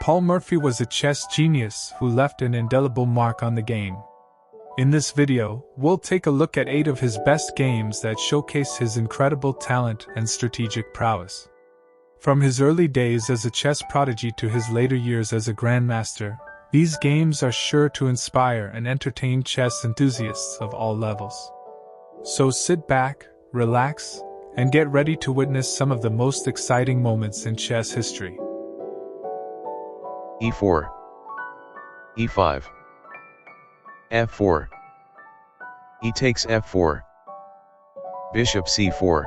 Paul Morphy was a chess genius who left an indelible mark on the game. In this video, we'll take a look at 8 of his best games that showcase his incredible talent and strategic prowess. From his early days as a chess prodigy to his later years as a grandmaster, these games are sure to inspire and entertain chess enthusiasts of all levels. So sit back, relax, and get ready to witness some of the most exciting moments in chess history. e4, e5, f4, e takes f4, bishop c4,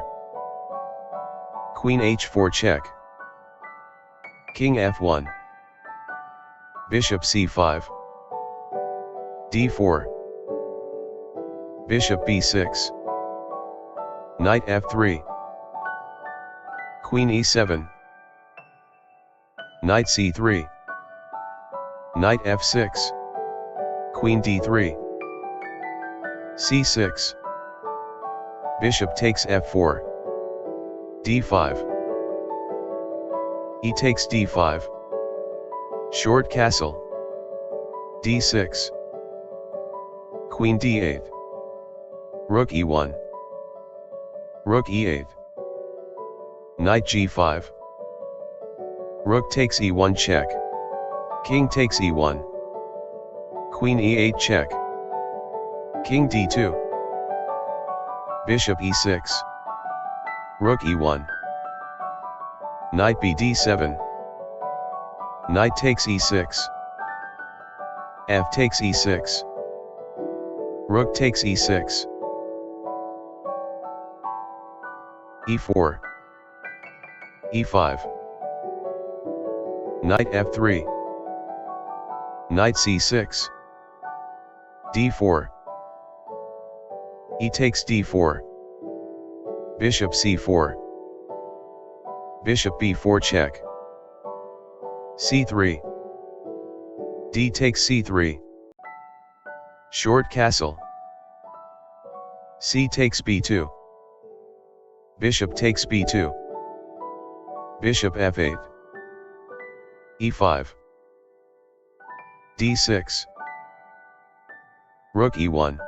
queen h4 check, king f1, bishop c5, d4, bishop b6, knight f3, queen e7, knight c3, knight f6, queen d3, c6, bishop takes f4, d5, e takes d5, short castle, d6, queen d8, rook e1, rook e8, knight g5, rook takes e1 check, king takes e1, queen e8 check, king d2, bishop e6, rook e1, knight bd7, knight takes e6, f takes e6, rook takes e6, e4, e5, knight f3, knight c6, d4, e takes d4, bishop c4, bishop b4 check, c3, d takes c3, short castle, c takes b2, bishop takes b2, bishop f8, e5, d6, rook e1,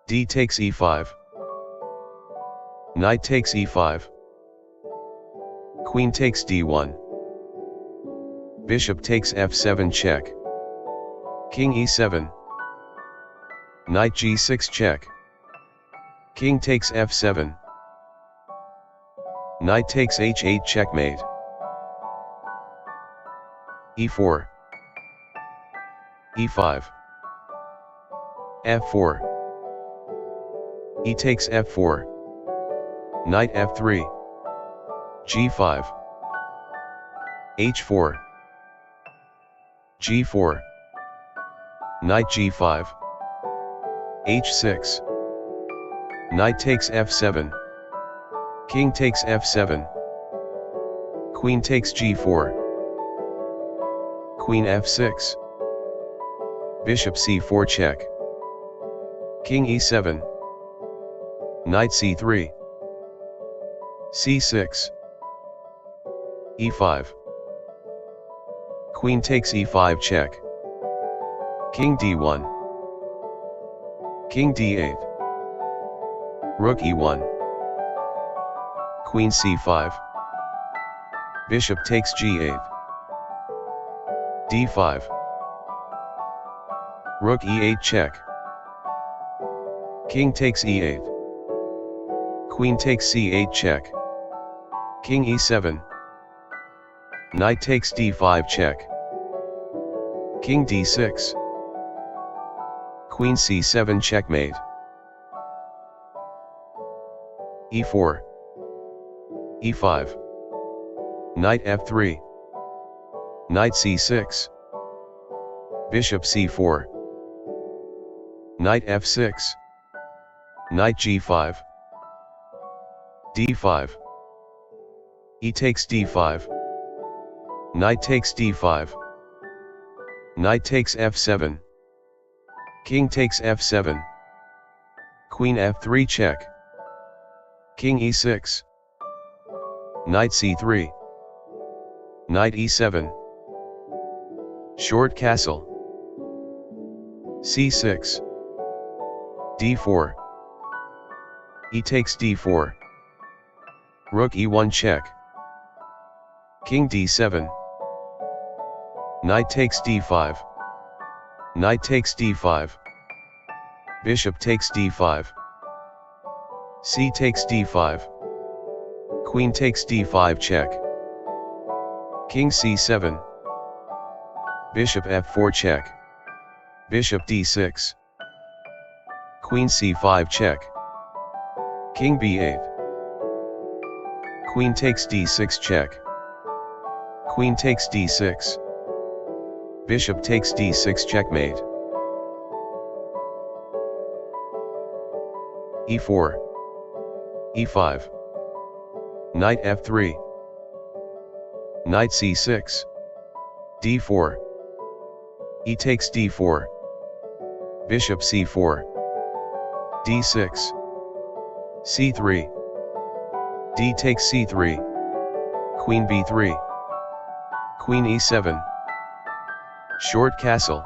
d takes e5, knight takes e5, queen takes d1, bishop takes f7 check, king e7, knight g6 check, king takes f7, knight takes h8 checkmate, e4, e5, f4, e takes f4, knight f3, g5, h4, g4, knight g5, h6, knight takes f7, king takes f7, queen takes g4, queen f6, bishop c4 check, king e7, knight c3, c6, e5, queen takes e5 check, king d1, king d8, rook e1, queen c5, bishop takes g8, d5, rook e8 check, king takes e8, queen takes c8 check, king e7, knight takes d5 check, king d6, queen c7 checkmate, e4, e5, knight f3, knight c6, bishop c4, knight f6, knight g5, d5, e takes d5, knight takes d5, knight takes f7, king takes f7, queen f3 check, king e6, knight c3, Knight e7. Short castle. c6. d4. E takes d4. Rook e1 check. King d7. Knight takes d5. Knight takes d5. Bishop takes d5. C takes d5. Queen takes d5 check. King c7. Bishop f4 check. Bishop d6. Queen c5 check. King b8. Queen takes d6 check. Queen takes d6. Bishop takes d6 checkmate. e4. e5. Knight f3. Knight c6. d4. E takes d4. Bishop c4. d6. c3. D takes c3. Queen b3. Queen e7. Short castle.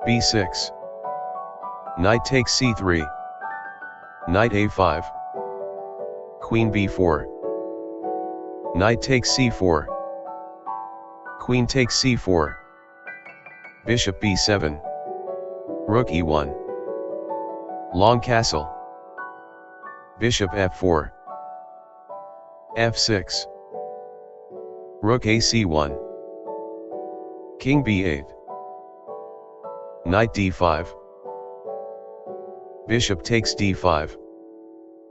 b6. Knight takes c3. Knight a5. Queen b4. Knight takes c4. Queen takes c4. Bishop b7. Rook e1. Long castle. Bishop f4. f6. Rook ac1. King b8. Knight d5. Bishop takes d5.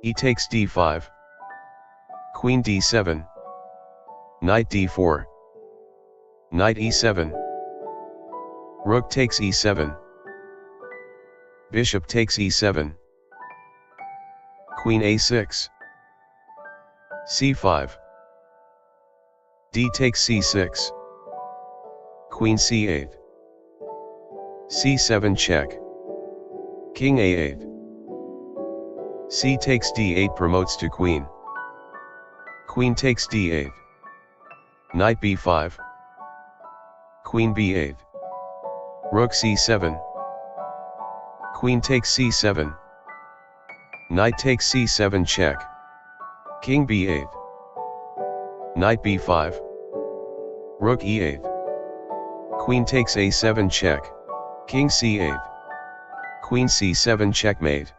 E takes d5. Queen d7. Knight d4. Knight e7. Rook takes e7. Bishop takes e7. Queen a6. c5. D takes c6. Queen c8. c7 check. King a8. C takes d8 promotes to queen. Queen takes d8. Knight b5. Queen b8. Rook c7. Queen takes c7. Knight takes c7 check. King b8. Knight b5. Rook e8. Queen takes a7 check. King c8. Queen c7 checkmate.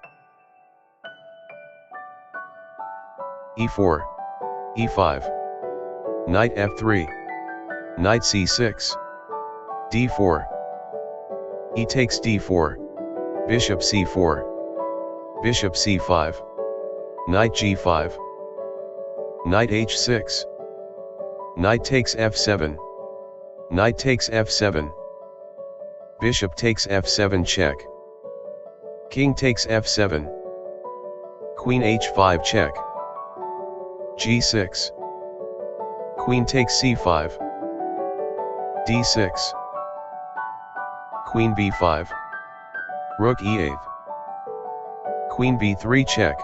e4. e5. Knight f3. Knight c6. d4. E takes d4. Bishop c4. Bishop c5. Knight g5. Knight h6. Knight takes f7. Knight takes f7. Bishop takes f7 check. King takes f7. Queen h5 check. g6. Queen takes c5. d6. Queen b5. Rook e8. Queen b3 check.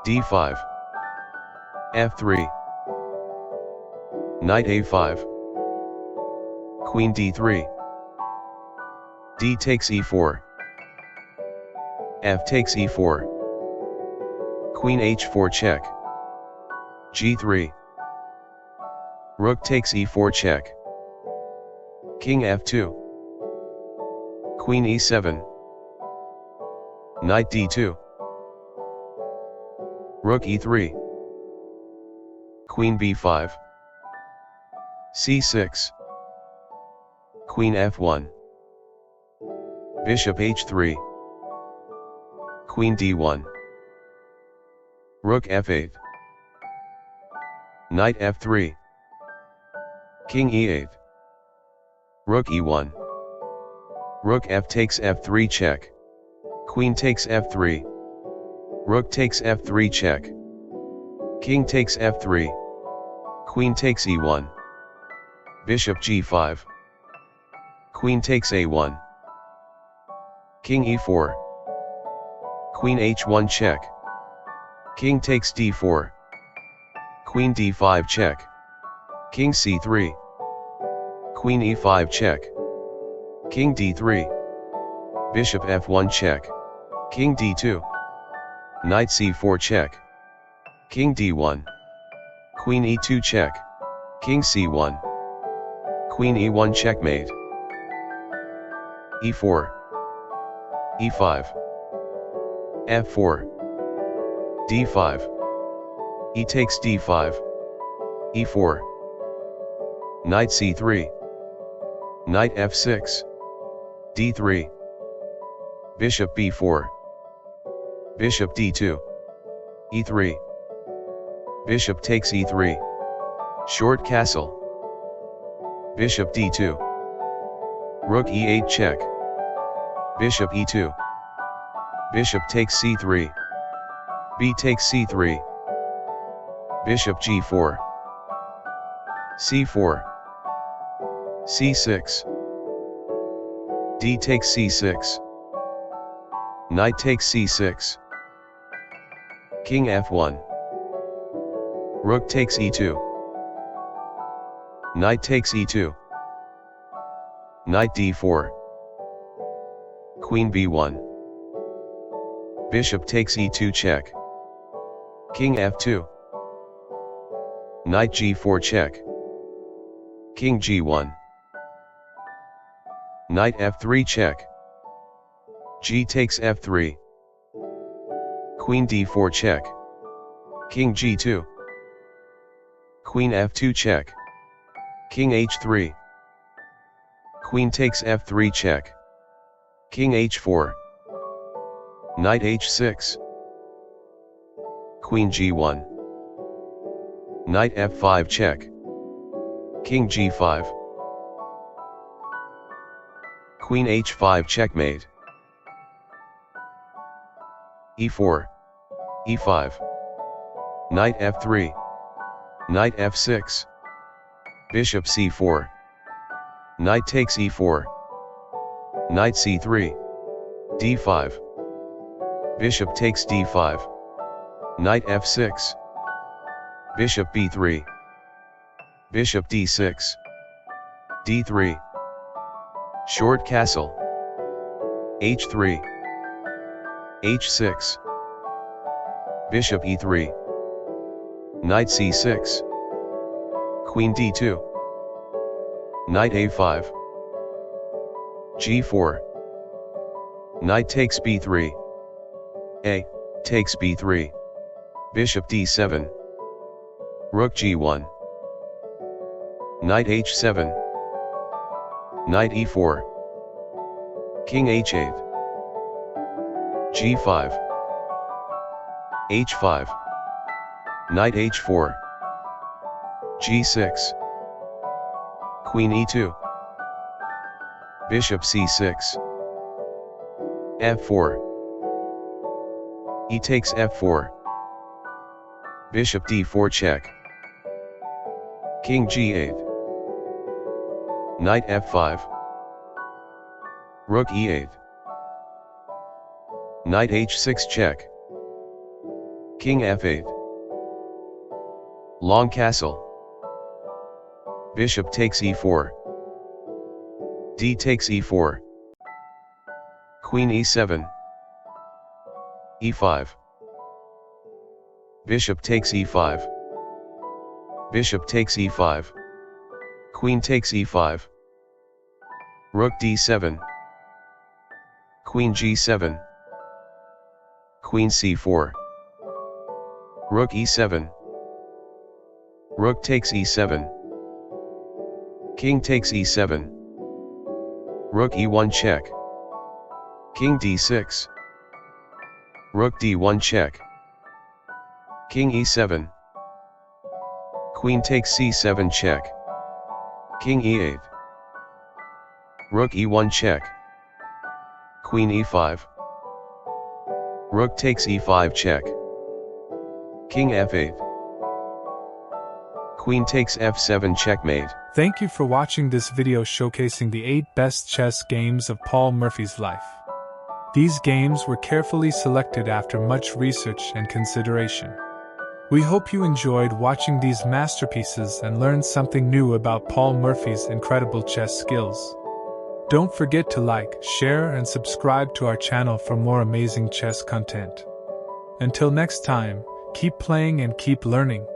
d5. f3. Knight a5. Queen d3. D takes e4. F takes e4. Queen h4 check. g3. Rook takes e4 check. King f2. Queen e7. Knight d2. Rook e3. Queen b5. c6. Queen f1. Bishop h3. Queen d1. Rook f8. Knight f3. King e8. Rook e1. Rook f takes f3 check. Queen takes f3. Rook takes f3 check. King takes f3. Queen takes e1. Bishop g5. Queen takes a1. King e4. Queen h1 check. King takes d4. Queen d5 check. King c3. Queen e5 check. King d3. Bishop f1 check. King d2. Knight c4 check. King d1. Queen e2 check. King c1. Queen e1 checkmate. e4. e5. f4. d5. E takes d5. e4. Knight c3. Knight f6. d3. Bishop b4. Bishop d2. e3. Bishop takes e3. Short castle. Bishop d2. Rook e8 check. Bishop e2. Bishop takes c3. B takes c3. Bishop g4. c4. c6. D takes c6. Knight takes c6. King f1. Rook takes e2. Knight takes e2. Knight d4. Queen b1. Bishop takes e2 check. King f2. Knight g4 check. King g1. Knight f3 check. G takes f3. Queen d4 check. King g2. Queen f2 check. King h3. Queen takes f3 check. King h4. Knight h6. Queen g1. Knight f5 check. King g5. Queen h5 checkmate. e4. e5. Knight f3. Knight f6. Bishop c4. Knight takes e4. Knight c3. d5. Bishop takes d5. Knight f6. Bishop b3. Bishop d6. d3. Short castle. h3. h6. Bishop e3. Knight c6. Queen d2. Knight a5. g4. Knight takes b3. A takes b3. Bishop d7. Rook g1. Knight h7. Knight e4. King h8. g5. h5. Knight h4. g6. Queen e2. Bishop c6. f4. E takes f4. Bishop d4 check. King g8. Knight f5. Rook e8. Knight h6 check. King f8. Long castle. Bishop takes e4. D takes e4. Queen e7. e5. Bishop takes e5. Bishop takes e5. Queen takes e5. Rook d7. Queen g7. Queen c4. Rook e7. Rook takes e7. King takes e7. Rook e1 check. King d6. Rook d1 check. King e7. Queen takes c7 check. King e8. Rook e1 check. Queen e5. Rook takes e5 check. King f8. Queen takes f7 checkmate. Thank you for watching this video showcasing the 8 best chess games of Paul Morphy's life. These games were carefully selected after much research and consideration. We hope you enjoyed watching these masterpieces and learned something new about Paul Morphy's incredible chess skills. Don't forget to like, share, and subscribe to our channel for more amazing chess content. Until next time, keep playing and keep learning.